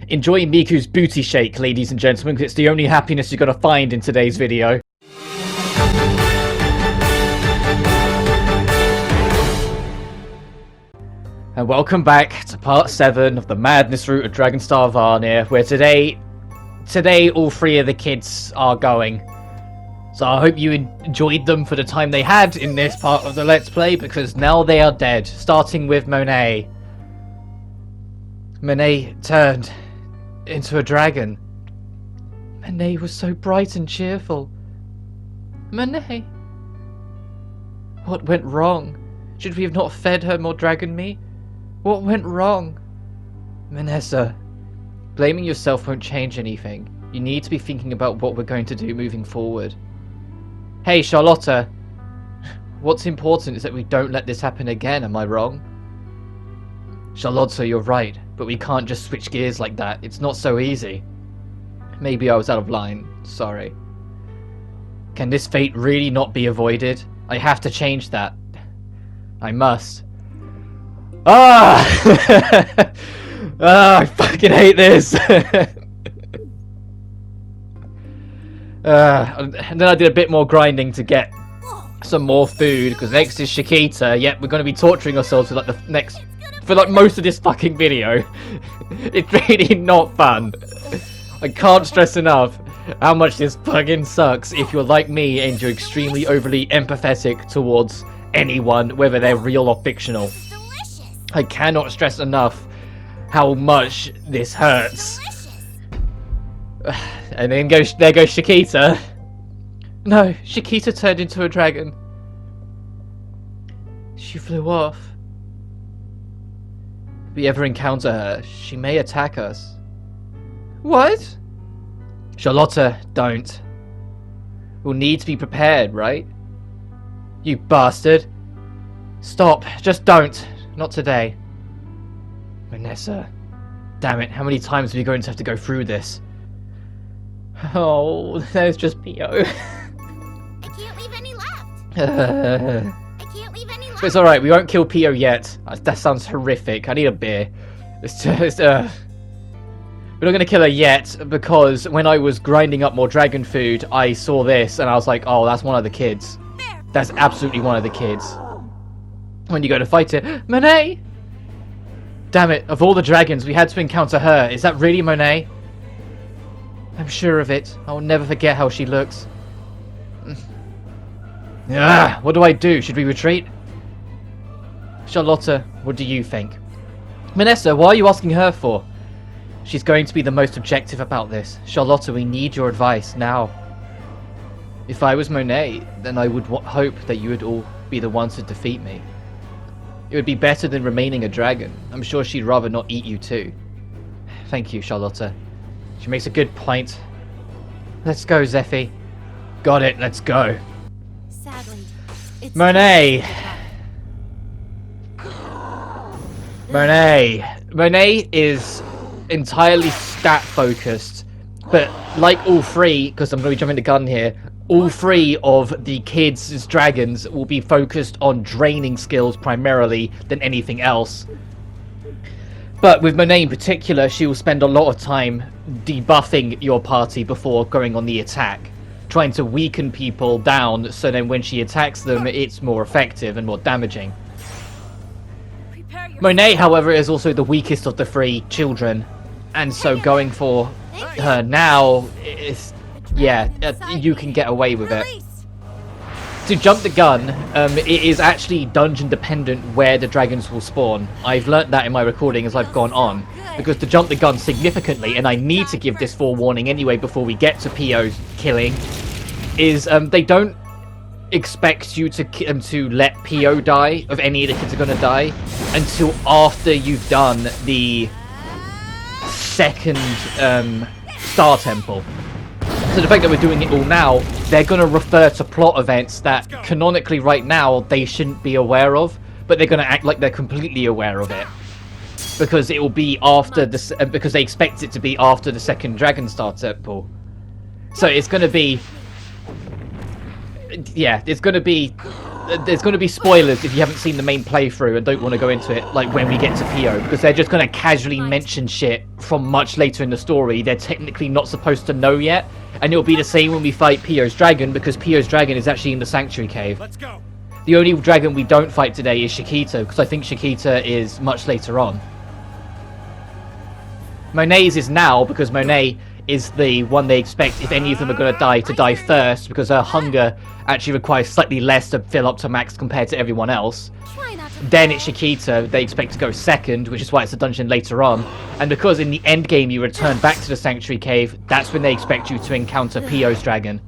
Enjoy Miku's booty shake, ladies and gentlemen, because it's the only happiness you're going to find in today's video. And welcome back to part 7 of the madness route of Dragonstar Varnir, where today all 3 of the kids are going. So I hope you enjoyed them for the time they had in this part of the Let's Play, because now they are dead, starting with Monet. Monet turned into a dragon. Monet was so bright and cheerful. Monet! What went wrong? Should we have not fed her more dragon meat? What went wrong? Manessa, blaming yourself won't change anything. You need to be thinking about what we're going to do moving forward. Hey, Charlotta. What's important is that we don't let this happen again, am I wrong? Charlotta, you're right, but we can't just switch gears like that. It's not so easy. Maybe I was out of line. Sorry. Can this fate really not be avoided? I have to change that. I must. Ah! I fucking hate this! And then I did a bit more grinding to get some more food, because next is Chiquita. Yep, we're going to be torturing ourselves for like the next... for like most of this fucking video. It's really not fun. I can't stress enough how much this plugin sucks if you're like me and you're extremely overly empathetic towards anyone, whether they're real or fictional. I cannot stress enough how much this hurts. And then there goes Chiquita. No, Chiquita turned into a dragon. She flew off. If we ever encounter her, she may attack us. What? Charlotta, don't. We'll need to be prepared, right? You bastard. Stop, just don't. Not today. Vanessa. Damn it, how many times are we going to have to go through this? Oh, there's just P.O. I can't leave any left. I can't leave any left. It's alright, we won't kill P.O. yet. That sounds horrific. I need a beer. It's just, we're not going to kill her yet, because when I was grinding up more dragon food, I saw this, and I was like, oh, that's one of the kids. That's absolutely one of the kids. When you go to fight it, Monet! Damn it, of all the dragons, we had to encounter her. Is that really Monet? I'm sure of it. I will never forget how she looks. What do I do? Should we retreat? Charlotta, what do you think? Manessa, why are you asking her for? She's going to be the most objective about this. Charlotta, we need your advice now. If I was Monet, then I would hope that you would all be the ones to defeat me. It would be better than remaining a dragon. I'm sure she'd rather not eat you too. Thank you, Charlotta. She makes a good point. Let's go, Zephy. Got it, let's go. Sadly, it's Monet! Monet is entirely stat focused, but like all 3, because I'm going to be jumping the gun here, all 3 of the kids' dragons will be focused on draining skills primarily than anything else. But with Monet in particular, she will spend a lot of time debuffing your party before going on the attack, trying to weaken people down so then when she attacks them, it's more effective and more damaging. Monet, however, is also the weakest of the 3 children, and so going for her now is... yeah, you can get away with it. To jump the gun, it is actually dungeon dependent where the dragons will spawn. I've learnt that in my recording as I've gone on, because to jump the gun significantly, and I need to give this forewarning anyway before we get to P.O.'s killing, is they don't expect you to let P.O. die, of any of the kids are going to die, until after you've done the second Star Temple. So the fact that we're doing it all now, they're going to refer to plot events that canonically right now they shouldn't be aware of, but they're going to act like they're completely aware of it. Because it will be after this, because they expect it to be after the second Dragonstar Temple. So it's going to be, yeah, it's going to be there's going to be spoilers if you haven't seen the main playthrough and don't want to go into it, like, when we get to PO, because they're just going to casually mention shit from much later in the story they're technically not supposed to know yet, and it'll be the same when we fight PO's dragon, because PO's dragon is actually in the Sanctuary Cave. Let's go. The only dragon we don't fight today is Chiquita, because I think Chiquita is much later on. Monet's is now, because Monet is the one they expect, if any of them are going to die first, because her hunger actually requires slightly less to fill up to max compared to everyone else. Then it's Chiquita they expect to go second, which is why it's a dungeon later on. And because in the end game you return back to the Sanctuary Cave, that's when they expect you to encounter PO's dragon.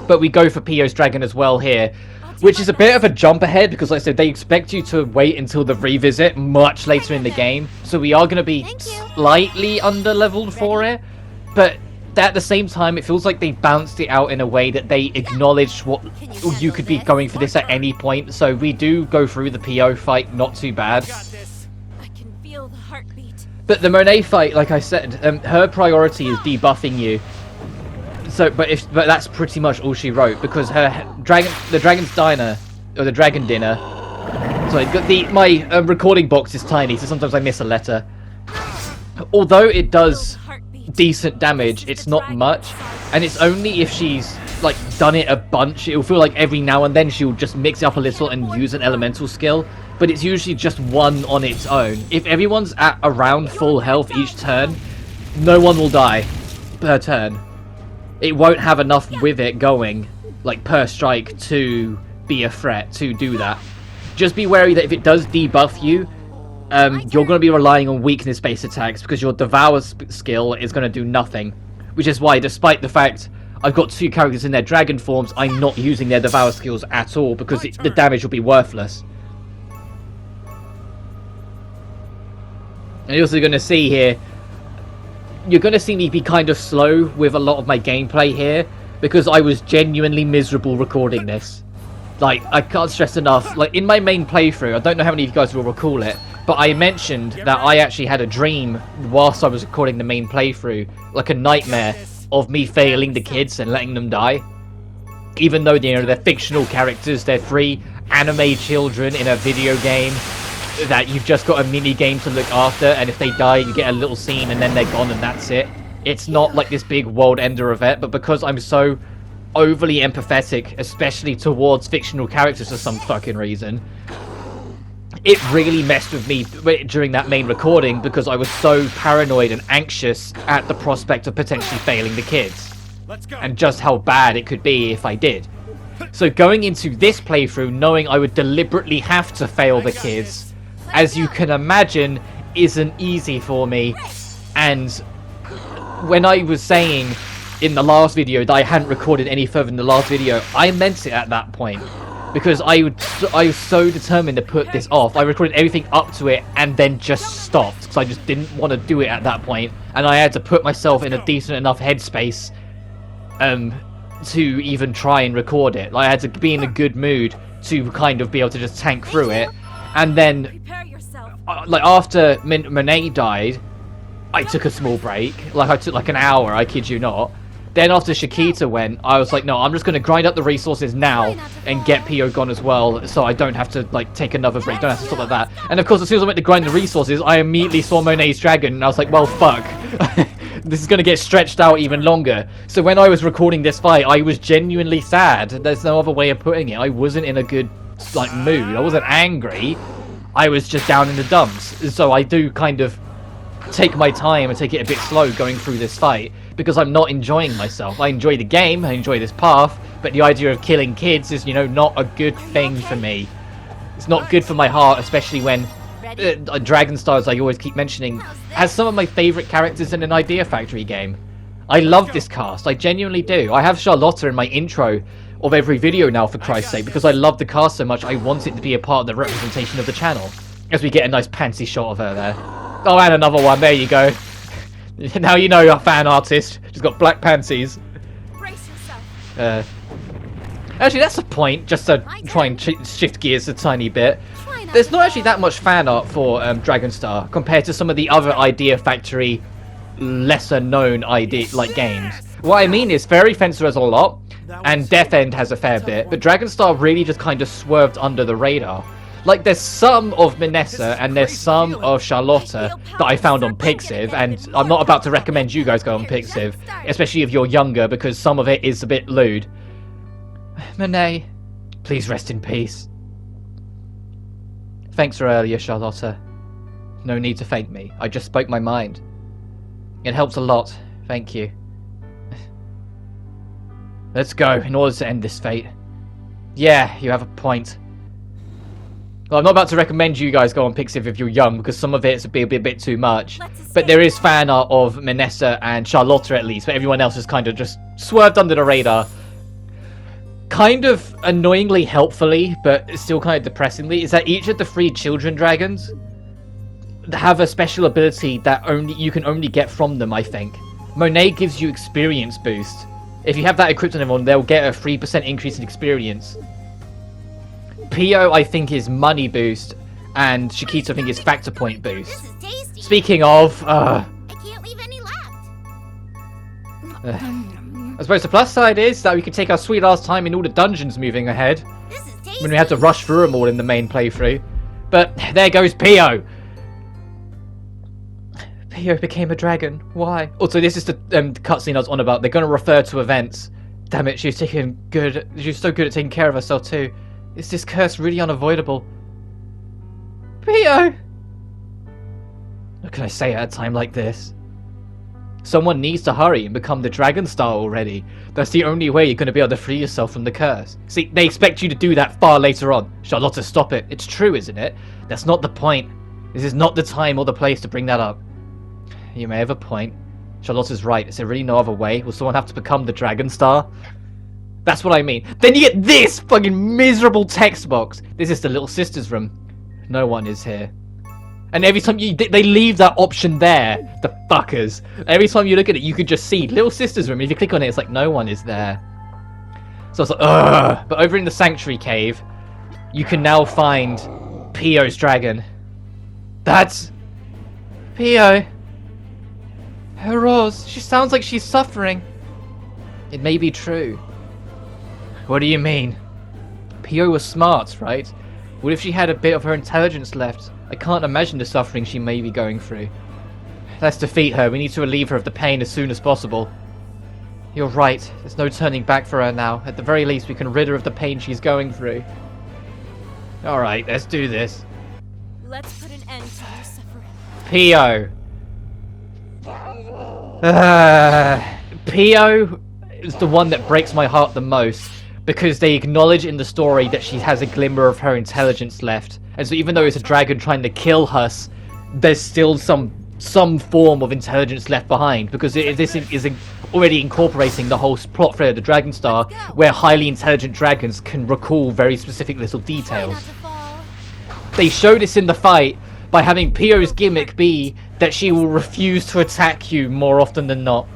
But we go for PO's dragon as well here, which is a bit of a jump ahead, because like I said, they expect you to wait until the revisit much later in the game. So we are going to be slightly under-leveled for it. But at the same time, it feels like they balanced it out in a way that they acknowledged what you could be going for this at any point. So we do go through the PO fight not too bad. I can feel the heartbeat. But the Monet fight, like I said, her priority is debuffing you. So, but that's pretty much all she wrote, because the Dragon's Diner, or the Dragon Dinner. Sorry, my recording box is tiny, so sometimes I miss a letter. Although it does decent damage, it's not much, and it's only if she's like done it a bunch. It'll feel like every now and then she'll just mix it up a little and use an elemental skill, but it's usually just one on its own. If everyone's at around full health each turn, no one will die per turn. It won't have enough with it going, like, per strike to be a threat to do that. Just be wary that if it does debuff you, you're going to be relying on weakness-based attacks, because your Devour skill is going to do nothing. Which is why, despite the fact I've got 2 characters in their dragon forms, I'm not using their Devour skills at all, because the damage will be worthless. And you're also going to see here, you're going to see me be kind of slow with a lot of my gameplay here, because I was genuinely miserable recording this. Like, I can't stress enough, like, in my main playthrough, I don't know how many of you guys will recall it, but I mentioned that I actually had a dream whilst I was recording the main playthrough, like a nightmare of me failing the kids and letting them die. Even though, you know, they're fictional characters, they're free anime children in a video game that you've just got a mini game to look after, and if they die you get a little scene and then they're gone and that's it. It's not like this big world ender event, but because I'm so overly empathetic, especially towards fictional characters for some fucking reason, it really messed with me during that main recording, because I was so paranoid and anxious at the prospect of potentially failing the kids. And just how bad it could be if I did. So going into this playthrough knowing I would deliberately have to fail the kids, as you can imagine, isn't easy for me. And when I was saying in the last video that I hadn't recorded any further in the last video, I meant it at that point. Because I was so determined to put this off. I recorded everything up to it and then just stopped, because I just didn't want to do it at that point. And I had to put myself in a decent enough headspace to even try and record it. Like, I had to be in a good mood to kind of be able to just tank through it. And then, like, after Monet died, I took a small break. Like, I took like an hour, I kid you not. Then after Chiquita went, I was like, no, I'm just going to grind up the resources now and get PO gone as well, so I don't have to, like, take another break, don't have to stop like that. And of course, as soon as I went to grind the resources, I immediately saw Monet's dragon, and I was like, well, fuck. This is going to get stretched out even longer. So when I was recording this fight, I was genuinely sad. There's no other way of putting it. I wasn't in a good, like, mood. I wasn't angry. I was just down in the dumps. So I do kind of take my time and take it a bit slow going through this fight, because I'm not enjoying myself. I enjoy the game, I enjoy this path, but the idea of killing kids is, you know, not a good thing for me. It's not good for my heart, especially when Dragon Stars, I always keep mentioning, has some of my favourite characters in an Idea Factory game. I love this cast, I genuinely do. I have Charlotta in my intro of every video now, for Christ's sake, because I love the cast so much, I want it to be a part of the representation of the channel. As we get a nice pantsy shot of her there. Oh, and another one, there you go. Now you know you're a fan artist. She's got black panties. Actually, that's a point, just to try and shift gears a tiny bit. There's not actually that much fan art for Dragonstar compared to some of the other Idea Factory lesser known games. What I mean is Fairy Fencer has a lot, and Death End has a fair bit, but Dragonstar really just kind of swerved under the radar. Like, there's some of Manessa and there's some of Charlotta that I found on Pixiv, and I'm not about to recommend you guys go on Pixiv, especially if you're younger, because some of it is a bit lewd. Monet, please rest in peace. Thanks for earlier, Charlotta. No need to thank me. I just spoke my mind. It helps a lot. Thank you. Let's go, in order to end this fate. Yeah, you have a point. Well, I'm not about to recommend you guys go on Pixiv if you're young, because some of it's a bit too much. But there is fan art of Manessa and Charlotta at least, but everyone else is kind of just swerved under the radar. Kind of annoyingly helpfully, but still kind of depressingly, is that each of the 3 children dragons have a special ability that you can only get from them, I think. Monet gives you experience boost. If you have that equipped on everyone, they'll get a 3% increase in experience. Pio, I think, is money boost, and Chiquita, I think, is factor point boost. This is tasty. Speaking of, I can't leave any left. I suppose the plus side is that we could take our sweet ass time in all the dungeons moving ahead, This is tasty. when we had to rush through them all in the main playthrough. But there goes Pio. Pio became a dragon. Why? Also, this is the cutscene I was on about. They're going to refer to events. Damn it, she was so good at taking care of herself too. Is this curse really unavoidable? Pio! What can I say at a time like this? Someone needs to hurry and become the Dragonstar already. That's the only way you're going to be able to free yourself from the curse. See, they expect you to do that far later on. Charlotta, stop it. It's true, isn't it? That's not the point. This is not the time or the place to bring that up. You may have a point. Charlotta's right. Is there really no other way? Will someone have to become the Dragonstar? That's what I mean. Then you get this fucking miserable text box. This is the little sister's room. No one is here. And every time they leave that option there, the fuckers. Every time you look at it, you could just see little sister's room. If you click on it, it's like no one is there. So it's like, ugh. But over in the Sanctuary Cave, you can now find Pio's dragon. That's Pio. Her Rose. She sounds like she's suffering. It may be true. What do you mean? Pio was smart, right? What if she had a bit of her intelligence left? I can't imagine the suffering she may be going through. Let's defeat her. We need to relieve her of the pain as soon as possible. You're right. There's no turning back for her now. At the very least, we can rid her of the pain she's going through. Alright, let's do this. Let's put an end to your suffering. Pio. Pio is the one that breaks my heart the most, because they acknowledge in the story that she has a glimmer of her intelligence left. And so even though it's a dragon trying to kill us, there's still some form of intelligence left behind, because this is already incorporating the whole plot thread of the Dragonstar, where highly intelligent dragons can recall very specific little details. They show this in the fight by having Pio's gimmick be that she will refuse to attack you more often than not.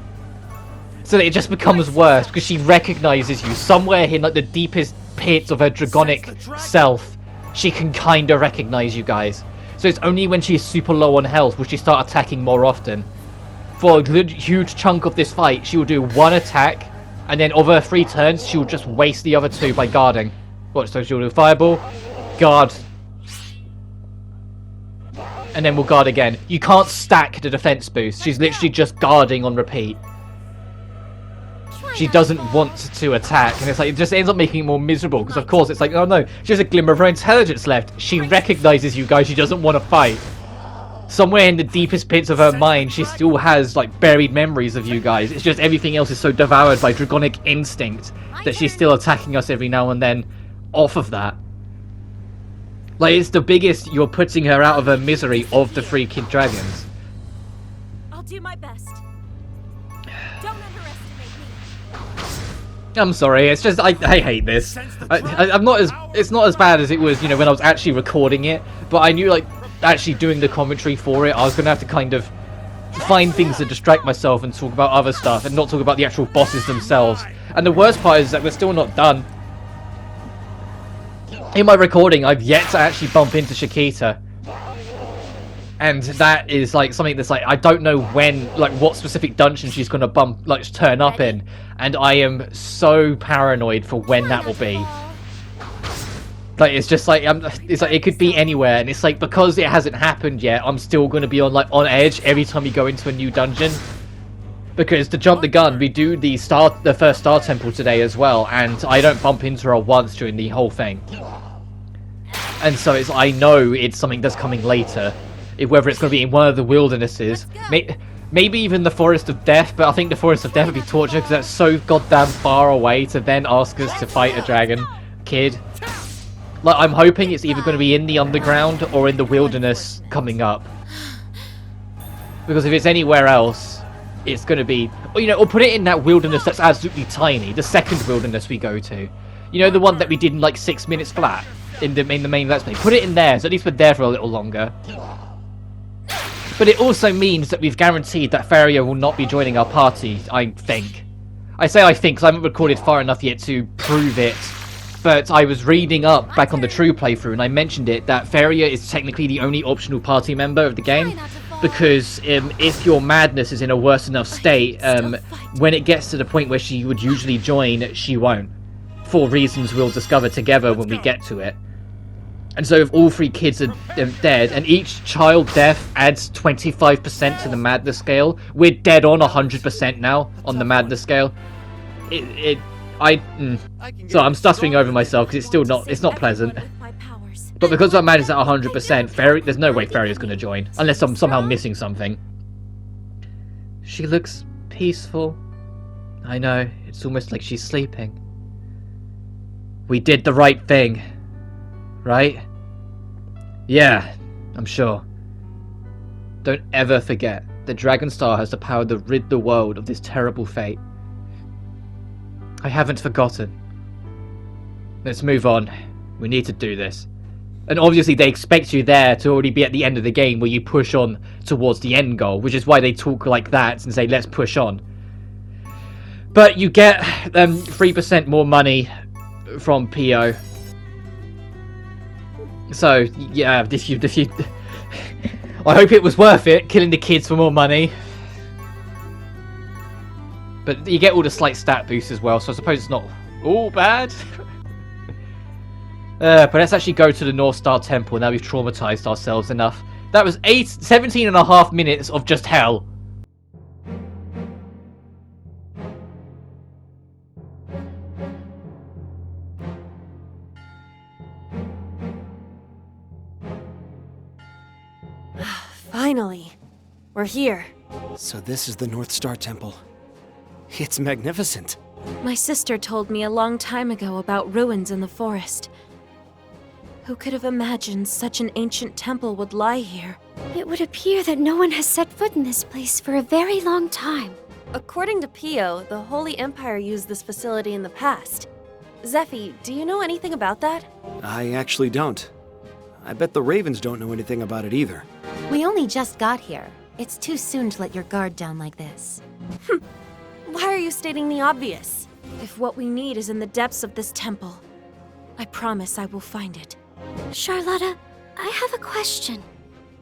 So that it just becomes worse, because she recognizes you somewhere in like the deepest pits of her dragonic self. She can kind of recognize you guys. So it's only when she's super low on health will she start attacking more often. For a good, huge chunk of this fight, she will do one attack, and then over 3 turns, she will just waste the other 2 by guarding. What, so she'll do fireball, guard, and then we'll guard again. You can't stack the defense boost. She's literally just guarding on repeat. She doesn't want to attack, and it's like it just ends up making it more miserable, because of course it's like, oh no, she has a glimmer of her intelligence left. She recognizes you guys, she doesn't want to fight. Somewhere in the deepest pits of her mind, she still has like buried memories of you guys. It's just everything else is so devoured by dragonic instinct that she's still attacking us every now and then off of that. Like, it's the biggest you're putting her out of her misery of the 3 kid dragons. I'll do my best. Don't underestimate me. I'm sorry, it's just I hate this. I'm not as it's not as bad as it was, you know, when I was actually recording it, but I knew like actually doing the commentary for it, I was gonna have to kind of find things to distract myself and talk about other stuff and not talk about the actual bosses themselves. And the worst part is that we're still not done. In my recording, I've yet to actually bump into Chiquita. And that is like something that's like I don't know when, like what specific dungeon she's gonna turn up in, and I am so paranoid for when that will be. Like it's just like it's like it could be anywhere, and it's like because it hasn't happened yet, I'm still gonna be on edge every time we go into a new dungeon. Because to jump the gun, we do the first star temple today as well, and I don't bump into her once during the whole thing. And so I know it's something that's coming later. Whether it's going to be in one of the wildernesses, maybe even the Forest of Death, but I think the Forest of Death would be torture because that's so goddamn far away to then ask us to fight a dragon kid. Like, I'm hoping it's either going to be in the underground or in the wilderness coming up. Because if it's anywhere else, it's going to be, or put it in that wilderness that's absolutely tiny, the second wilderness we go to. The one that we did in like 6 minutes flat in the main Let's Play. Put it in there, so at least we're there for a little longer. But it also means that we've guaranteed that Farrier will not be joining our party, I think. I say I think because I haven't recorded far enough yet to prove it. But I was reading up back on the true playthrough and I mentioned it that Farrier is technically the only optional party member of the game. Because if your madness is in a worse enough state, when it gets to the point where she would usually join, she won't. For reasons we'll discover together when we get to it. And so if all 3 kids are dead, and each child death adds 25% to the madness scale, we're dead on 100% now on the madness scale. So I'm stuttering over myself because it's not pleasant. But because our madness is at 100%, there's no way Farrier's going to join, unless I'm somehow missing something. She looks peaceful. I know, it's almost like she's sleeping. We did the right thing. Right? Yeah, I'm sure. Don't ever forget that Dragonstar has the power to rid the world of this terrible fate. I haven't forgotten. Let's move on. We need to do this. And obviously they expect you there to already be at the end of the game where you push on towards the end goal, which is why they talk like that and say, let's push on. But you get 3% more money from PO. So, yeah, if you I hope it was worth it, killing the kids for more money. But you get all the slight stat boosts as well, so I suppose it's not all bad. But let's actually go to the North Star Temple now we've traumatized ourselves enough. That was 17.5 minutes of just hell. Finally, we're here. So this is the North Star Temple. It's magnificent. My sister told me a long time ago about ruins in the forest. Who could have imagined such an ancient temple would lie here? It would appear that no one has set foot in this place for a very long time. According to Pio, the Holy Empire used this facility in the past. Zephy, do you know anything about that? I actually don't. I bet the Ravens don't know anything about it either. We only just got here. It's too soon to let your guard down like this. Why are you stating the obvious? If what we need is in the depths of this temple, I promise I will find it. Charlotta, I have a question.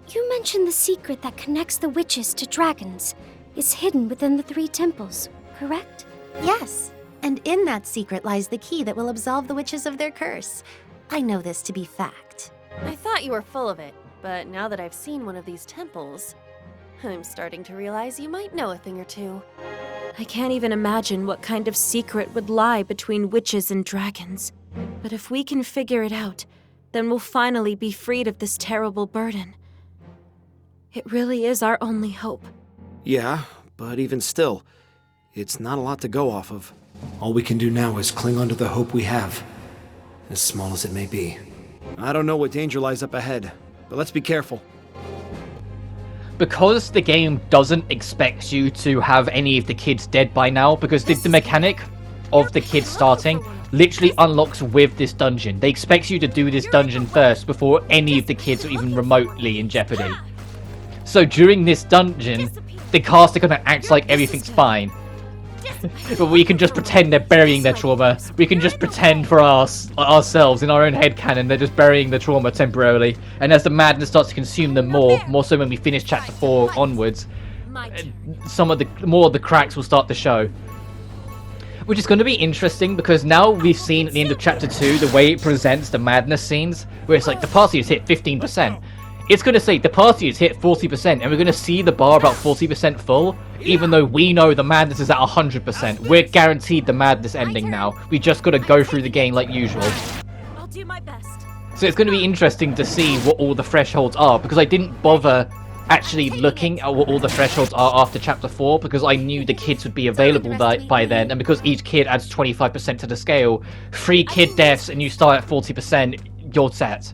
You mentioned the secret that connects the witches to dragons is hidden within the 3 temples, correct? Yes, and in that secret lies the key that will absolve the witches of their curse. I know this to be fact. I thought you were full of it, but now that I've seen one of these temples, I'm starting to realize you might know a thing or two. I can't even imagine what kind of secret would lie between witches and dragons. But if we can figure it out, then we'll finally be freed of this terrible burden. It really is our only hope. Yeah, but even still, it's not a lot to go off of. All we can do now is cling onto the hope we have, as small as it may be. I don't know what danger lies up ahead, but let's be careful. Because the game doesn't expect you to have any of the kids dead by now, because the mechanic of the kids starting literally unlocks with this dungeon. They expect you to do this dungeon first before any of the kids are even remotely in jeopardy. So during this dungeon, the cast are going to act like everything's fine. But we can just pretend they're burying their trauma. We can just pretend for ourselves, in our own headcanon, they're just burying the trauma temporarily. And as the madness starts to consume them more so when we finish chapter 4 onwards, more of the cracks will start to show. Which is going to be interesting, because now we've seen at the end of chapter 2 the way it presents the madness scenes, where it's like the party has hit 15%. It's going to say the party has hit 40%, and we're going to see the bar about 40% full, even though we know the madness is at 100%. We're guaranteed the madness ending now. We just got to go through the game like usual. I'll do my best. So it's going to be interesting to see what all the thresholds are, because I didn't bother actually looking at what all the thresholds are after chapter 4, because I knew the kids would be available by then, and because each kid adds 25% to the scale, 3 kid deaths and you start at 40%, you're set.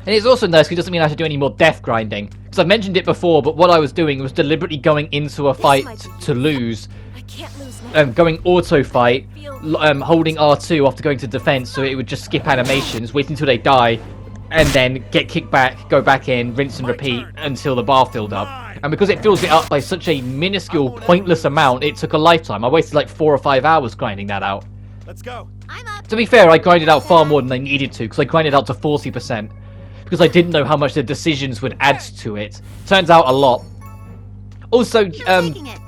And it's also nice because it doesn't mean I have to do any more death grinding. Because I've mentioned it before, but what I was doing was deliberately going into a fight to lose. Going auto fight, holding R2 after going to defense, so it would just skip animations, wait until they die, and then get kicked back, go back in, rinse and repeat until the bar filled up. And because it fills it up by such a minuscule, pointless amount, it took a lifetime. I wasted like 4 or 5 hours grinding that out. Let's go. To be fair, I grinded out far more than I needed to, because I grinded out to 40%. Because I didn't know how much the decisions would add to it. Turns out a lot. Also,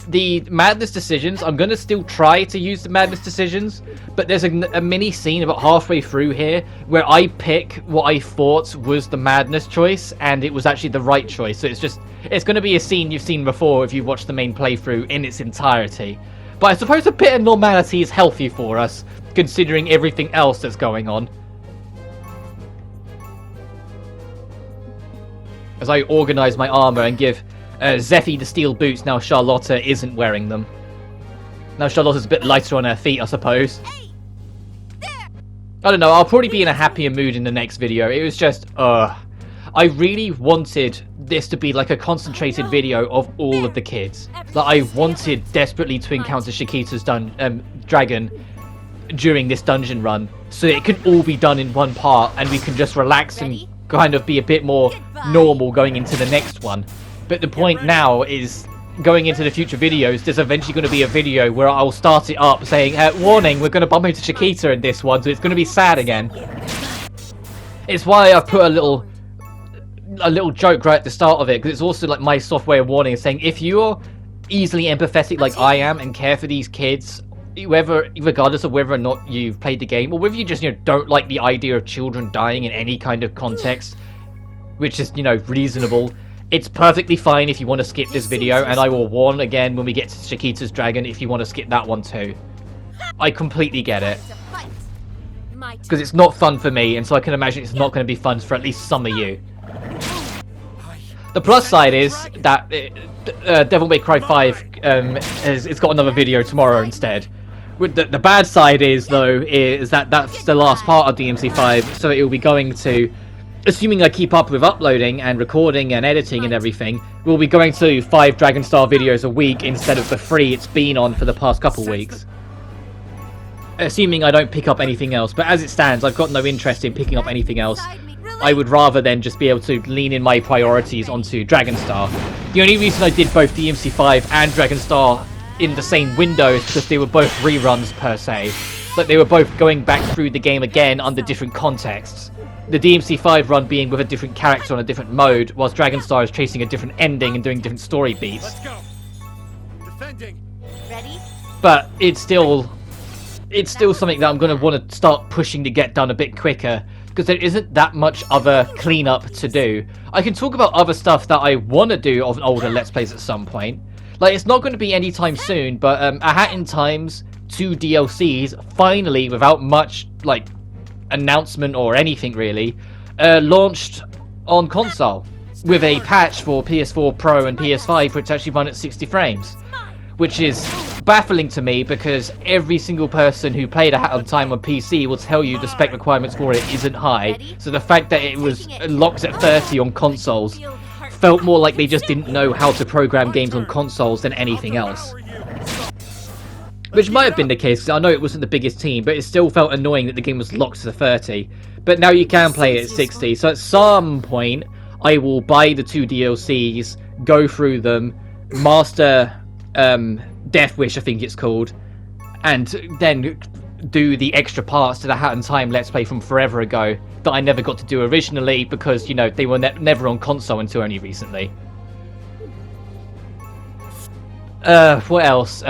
the madness decisions, I'm going to still try to use the madness decisions, but there's a mini scene about halfway through here where I pick what I thought was the madness choice, and it was actually the right choice. So it's going to be a scene you've seen before if you've watched the main playthrough in its entirety. But I suppose a bit of normality is healthy for us, considering everything else that's going on. As I organise my armour and give Zeffy the steel boots now Charlotta isn't wearing them. Now Charlotta's a bit lighter on her feet, I suppose. I don't know, I'll probably be in a happier mood in the next video. It was just, I really wanted this to be like a concentrated video of all of the kids. Like, I wanted desperately to encounter Shikita's dragon during this dungeon run, so it could all be done in one part, and we can just relax and kind of be a bit more normal going into the next one. But the point now is, going into the future videos, there's eventually going to be a video where I'll start it up saying, warning, we're going to bump into Shikita in this one, so it's going to be sad again. It's why I put a little joke right at the start of it, because it's also like my soft way of warning, saying if you're easily empathetic like I am and care for these kids, regardless of whether or not you've played the game, or whether you just, don't like the idea of children dying in any kind of context, which is, reasonable, it's perfectly fine if you want to skip this video, and I will warn again when we get to Shikita's dragon if you want to skip that one too. I completely get it. Because it's not fun for me, and so I can imagine it's not going to be fun for at least some of you. The plus side is that Devil May Cry 5 it's got another video tomorrow instead. The bad side is, though, is that that's the last part of DMC5, so it will be going to, assuming I keep up with uploading and recording and editing and everything, we'll be going to 5 Dragonstar videos a week instead of the 3 it's been on for the past couple weeks. Assuming I don't pick up anything else, but as it stands, I've got no interest in picking up anything else. I would rather than just be able to lean in my priorities onto Dragonstar. The only reason I did both DMC5 and Dragonstar in the same window is because they were both reruns per se. Like, they were both going back through the game again under different contexts. The DMC5 run being with a different character on a different mode, whilst Dragonstar is chasing a different ending and doing different story beats. Let's go. Defending. Ready? But it's still something that I'm going to want to start pushing to get done a bit quicker, because there isn't that much other cleanup to do. I can talk about other stuff that I want to do of older Let's Plays at some point. Like, it's not going to be anytime soon, but A Hat in Time's 2 DLCs, finally, without much, like, announcement or anything really, launched on console, with a patch for PS4 Pro and PS5 which actually run at 60 frames. Which is baffling to me, because every single person who played A Hat in Time on PC will tell you the spec requirements for it isn't high, so the fact that it was locked at 30 on consoles felt more like they just didn't know how to program games on consoles than anything else. Which might have been the case, because I know it wasn't the biggest team, but it still felt annoying that the game was locked to 30. But now you can play it at 60, so at some point I will buy the 2 DLCs, go through them, master Death Wish, I think it's called, and then do the extra parts to the Hat in Time Let's Play from forever ago that I never got to do originally because, you know, they were never on console until only recently. What else?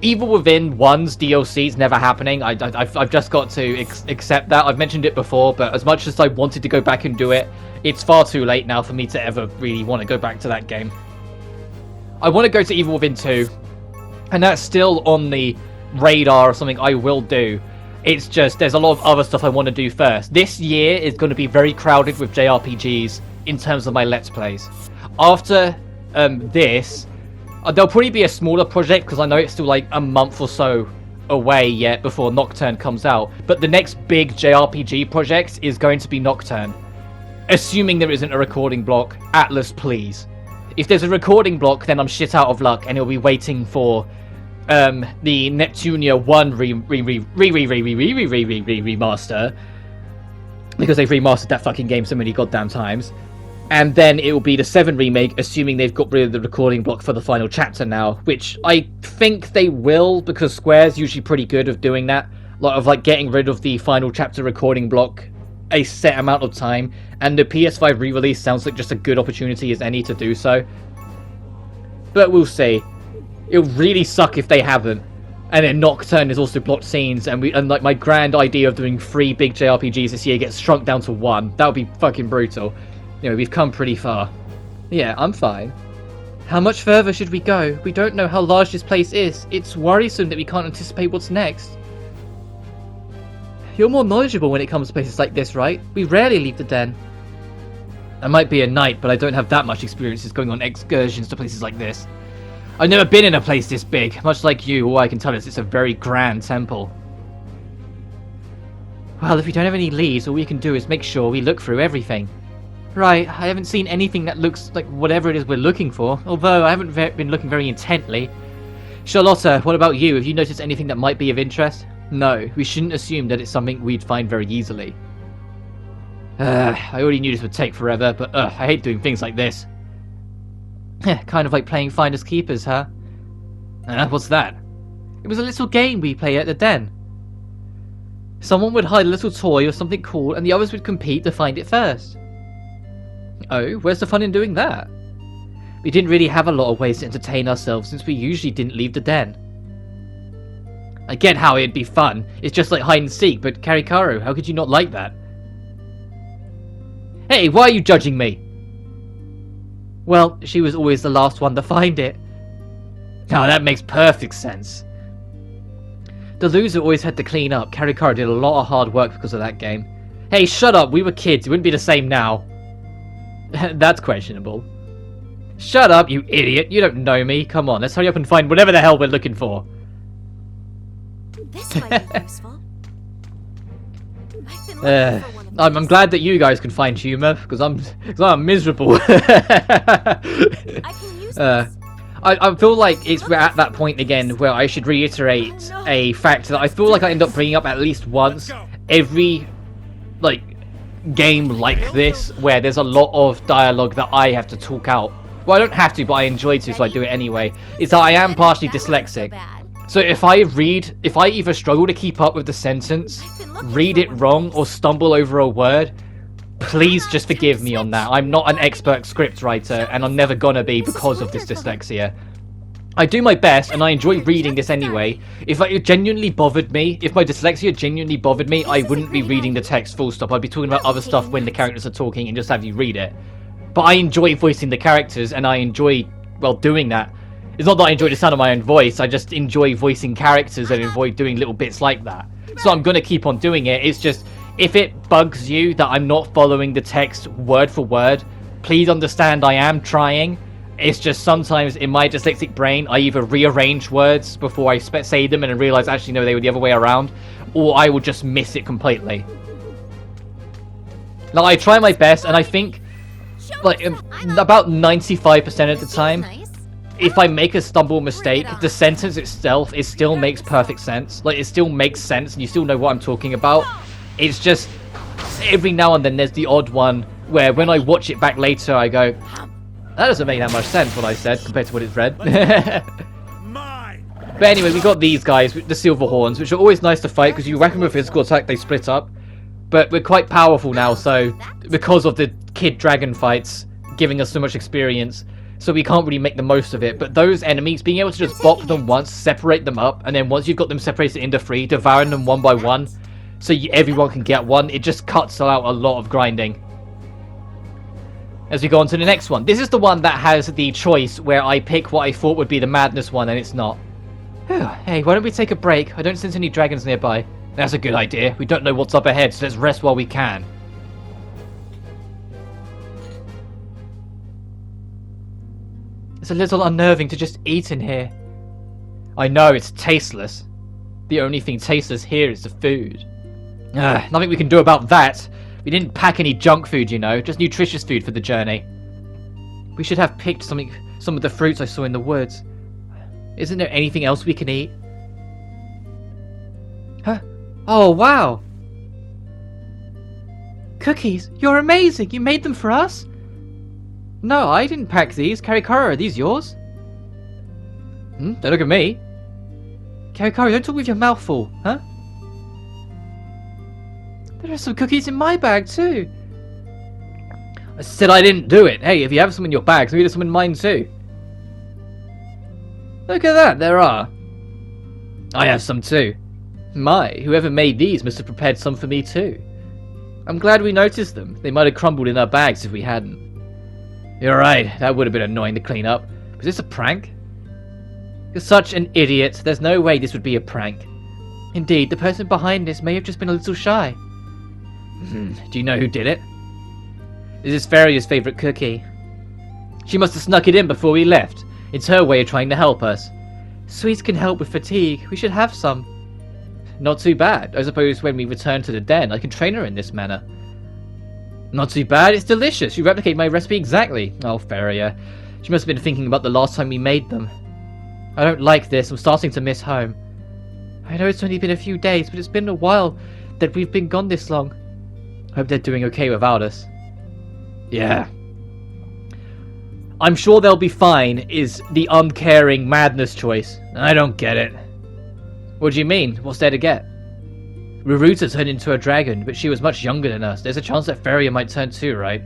Evil Within 1's DLC is never happening. I've just got to accept that. I've mentioned it before, but as much as I wanted to go back and do it, it's far too late now for me to ever really want to go back to that game. I want to go to Evil Within 2, and that's still on the radar of something I will do. It's just, there's a lot of other stuff I want to do first. This year is going to be very crowded with JRPGs in terms of my Let's Plays. After this, there'll probably be a smaller project because I know it's still like a month or so away yet before Nocturne comes out. But the next big JRPG project is going to be Nocturne. Assuming there isn't a recording block. Atlas, please. If there's a recording block, then I'm shit out of luck and it'll be waiting for the Neptunia 1 remaster. Because they've remastered that fucking game so many goddamn times. And then it will be the 7 remake, assuming they've got rid of the recording block for the final chapter now, which I think they will, because Square's usually pretty good of doing that. A lot of like getting rid of the final chapter recording block a set amount of time, and the PS5 re-release sounds like just a good opportunity as any to do so. But we'll see. It'll really suck if they haven't. And then Nocturne is also blocked scenes, and like my grand idea of doing 3 big JRPGs this year gets shrunk down to 1. That would be fucking brutal. You know, we've come pretty far. Yeah, I'm fine. How much further should we go? We don't know how large this place is. It's worrisome that we can't anticipate what's next. You're more knowledgeable when it comes to places like this, right? We rarely leave the den. I might be a knight, but I don't have that much experience going on excursions to places like this. I've never been in a place this big. Much like you, all I can tell is it's a very grand temple. Well, if we don't have any leads, all we can do is make sure we look through everything. Right, I haven't seen anything that looks like whatever it is we're looking for, although I haven't been looking very intently. Charlotta, what about you? Have you noticed anything that might be of interest? No, we shouldn't assume that it's something we'd find very easily. I already knew this would take forever, but I hate doing things like this. Kind of like playing Finders Keepers, huh? What's that? It was a little game we play at the den. Someone would hide a little toy or something cool, and the others would compete to find it first. Oh, where's the fun in doing that? We didn't really have a lot of ways to entertain ourselves since we usually didn't leave the den. I get how it'd be fun. It's just like hide and seek, but Karikaru, how could you not like that? Hey, why are you judging me? Well, she was always the last one to find it. Now that makes perfect sense. The loser always had to clean up. Karikaru did a lot of hard work because of that game. Hey, shut up, we were kids. It wouldn't be the same now. That's questionable. Shut up, you idiot. You don't know me. Come on, let's hurry up and find whatever the hell we're looking for. This might be useful. I've been looking for one of I'm glad that you guys can find humor, because I'm miserable. I can use this. I feel like we're at that point again where I should reiterate a fact that I feel like I end up bringing up at least once every game like this, where there's a lot of dialogue that I have to talk out. Well, I don't have to, but I enjoy to, so I do it anyway. Is that I am partially dyslexic. So if I either struggle to keep up with the sentence, read it wrong, or stumble over a word, please just forgive me on that. I'm not an expert script writer, and I'm never gonna be because of this dyslexia. I do my best, and I enjoy reading this anyway. If it genuinely bothered me, if my dyslexia genuinely bothered me, I wouldn't be reading the text full stop. I'd be talking about other stuff when the characters are talking and just have you read it. But I enjoy voicing the characters, and I enjoy, well, doing that. It's not that I enjoy the sound of my own voice, I just enjoy voicing characters and enjoy doing little bits like that. So I'm gonna keep on doing it. It's just, if it bugs you that I'm not following the text word for word, please understand I am trying. It's just sometimes in my dyslexic brain, I either rearrange words before I say them and I realize actually no, they were the other way around, or I will just miss it completely. Now, I try my best, and I think, like, about 95% of the time, if I make a stumble mistake, the sentence itself, it still makes perfect sense. Like, it still makes sense, and you still know what I'm talking about. It's just, every now and then there's the odd one where when I watch it back later, I go, That doesn't make that much sense, what I said, compared to what it's read. Mine. But anyway, we got these guys, the Silver Horns, which are always nice to fight, because you whack them with a physical attack, they split up. But we're quite powerful now, so because of the kid dragon fights giving us so much experience, so we can't really make the most of it. But those enemies, being able to just bop them once, separate them up, and then once you've got them separated into 3, devouring them one by one, so everyone can get one, it just cuts out a lot of grinding. As we go on to the next one. This is the one that has the choice where I pick what I thought would be the madness one, and it's not. Hey, why don't we take a break? I don't sense any dragons nearby. That's a good idea. We don't know what's up ahead, so let's rest while we can. It's a little unnerving to just eat in here. I know, it's tasteless. The only thing tasteless here is the food. Nothing we can do about that. We didn't pack any junk food, you know, just nutritious food for the journey. We should have picked some of the fruits I saw in the woods. Isn't there anything else we can eat? Huh? Oh, wow! Cookies! You're amazing! You made them for us? No, I didn't pack these. Karikara, are these yours? Don't look at me. Karikara, don't talk with your mouth full, huh? There are some cookies in my bag too. I said I didn't do it. Hey, if you have some in your bags, maybe there's some in mine too. Look at that, there are. I have some too. My, whoever made these must have prepared some for me too. I'm glad we noticed them. They might have crumbled in our bags if we hadn't. You're right, that would have been annoying to clean up. Was this a prank? You're such an idiot. There's no way this would be a prank. Indeed, the person behind this may have just been a little shy. Do you know who did it? This is Faria's favourite cookie. She must have snuck it in before we left. It's her way of trying to help us. Sweets can help with fatigue. We should have some. Not too bad. I suppose when we return to the den, I can train her in this manner. Not too bad. It's delicious. You replicate my recipe exactly. Oh, Faria. She must have been thinking about the last time we made them. I don't like this. I'm starting to miss home. I know it's only been a few days, but it's been a while that we've been gone this long. Hope they're doing okay without us. Yeah. I'm sure they'll be fine is the uncaring madness choice. I don't get it. What do you mean? What's there to get? Ruruta turned into a dragon, but she was much younger than us. There's a chance that Faria might turn too, right?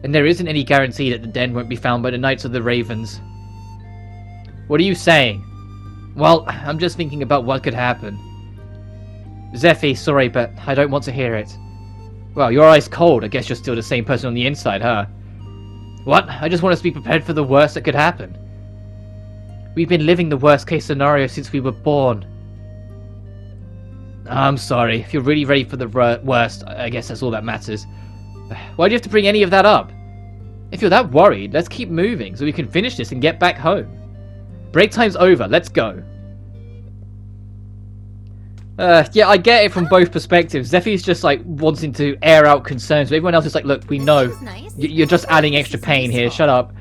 And there isn't any guarantee that the den won't be found by the Knights of the Ravens. What are you saying? Well, I'm just thinking about what could happen. Zephy, sorry, but I don't want to hear it. Well, you're ice cold. I guess you're still the same person on the inside, huh? What? I just want us to be prepared for the worst that could happen. We've been living the worst case scenario since we were born. I'm sorry. If you're really ready for the worst, I guess that's all that matters. Why do you have to bring any of that up? If you're that worried, let's keep moving so we can finish this and get back home. Break time's over. Let's go. Yeah, I get it from both perspectives. Zephy's just like wanting to air out concerns, but everyone else is like, look, we know you're just adding extra pain here. Shut up.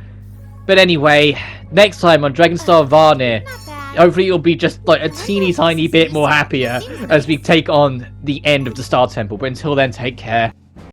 But anyway, next time on Dragonstar Varnir, hopefully you'll be just like a teeny tiny bit more happier as we take on the end of the Star Temple. But until then, take care.